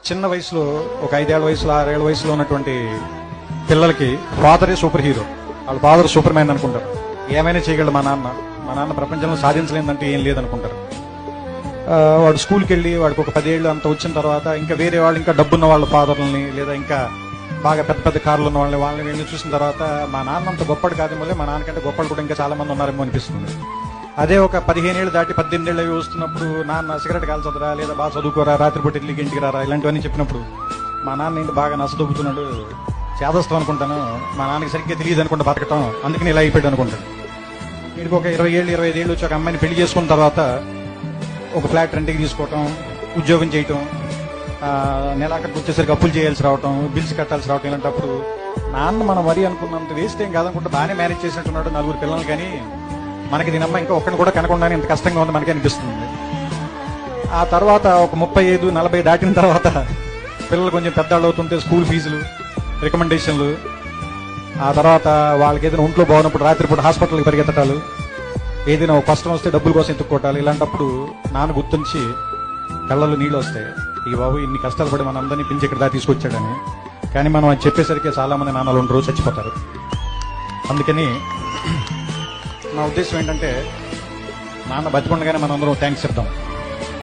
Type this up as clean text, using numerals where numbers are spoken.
చిన్న వయసులో ఒక 5 ఏళ్ల వయసులో 6 ఏళ్ల వయసులో ఉన్నటువంటి పిల్లలకి ఫాదరే సూపర్ హీరో. వాళ్ళ ఫాదర్ సూపర్ మ్యాన్ అనుకుంటారు. ఏమైనా చేయగలడు మా నాన్న ప్రపంచంలో సాధించలేదంటే ఏం లేదనుకుంటారు. వాడు స్కూల్కి వెళ్ళి వాడికి ఒక 10 ఏళ్ళు అంత వచ్చిన తర్వాత ఇంకా వేరే వాళ్ళు ఇంకా డబ్బున్న వాళ్ళ ఫాదర్లని లేదా ఇంకా బాగా పెద్ద పెద్ద కార్లు ఉన్న వాళ్ళని వెళ్ళి చూసిన తర్వాత మా నాన్న అంత గొప్పడు కాదు, మళ్ళీ మా నాన్నకంటే గొప్పడు కూడా ఇంకా చాలా మంది ఉన్నారేమో అనిపిస్తుంది. అదే ఒక 15 ఏళ్ళు దాటి 18 ఏళ్ళు వస్తున్నప్పుడు నాన్న సిగరెట్ కాల్చదురా, లేదా బాగా చదువుకోరా, రాత్రిపూట ఇడ్లీకి ఇంటికి రారా, ఇలాంటివన్నీ చెప్పినప్పుడు మా నాన్న ఏంటి బాగా నచ్చదొబ్బుతున్నాడు, చేదస్తాం అనుకుంటాను, మా నాన్నకి సరిగ్గా తెలియదు అనుకుంటా బతకటం, అందుకని ఇలా అయిపోయాడు అనుకుంటాను. వీడికి ఒక 20 ఏళ్ళు 25 ఏళ్ళు వచ్చి ఒక అమ్మాయిని పెళ్లి చేసుకున్న తర్వాత ఒక ఫ్లాట్ రెంట్కి తీసుకోవటం, ఉద్యోగం చేయటం, నెలాఖరికి వచ్చేసరికి అప్పులు చేయాల్సి రావటం, బిల్స్ కట్టాల్సి రావటం, ఇలాంటప్పుడు నాన్న మనం మరీ అనుకున్నంత వేస్ట్ ఏం కాదనుకుంటే బాగానే మేనేజ్ చేసినట్టున్నాడు 4 పిల్లలు, కానీ మనకి దీనమ్మ ఇంకా ఒక్కడిని కూడా కనకుండానే ఇంత కష్టంగా ఉంది మనకి అనిపిస్తుంది. ఆ తర్వాత ఒక 35-40 దాటిన తర్వాత పిల్లలు కొంచెం పెద్దవాళ్ళు అవుతుంటే స్కూల్ ఫీజులు, రికమెండేషన్లు, ఆ తర్వాత వాళ్ళకి ఏదైనా ఒంట్లో బాగున్నప్పుడు రాత్రిపూట హాస్పిటల్కి పరిగెత్తటాలు, ఏదైనా ఒక కష్టం వస్తే డబ్బుల కోసం ఎత్తుక్కోవటాలు, ఇలాంటప్పుడు నాన్న గుర్తుంచి కళ్ళలో నీళ్ళు వస్తాయి. ఈ బాబు ఇన్ని కష్టాలు పడి మన అందరినీ పిలిచి ఇక్కడ దాకా తీసుకొచ్చాడని. కానీ మనం అది చెప్పేసరికి చాలా మంది నాన్నలు 2 రోజు చచ్చిపోతారు. అందుకని నా ఉద్దేశం ఏంటంటే నాన్న బతికుండగానే మనం అందరం థ్యాంక్స్ చెప్తాం.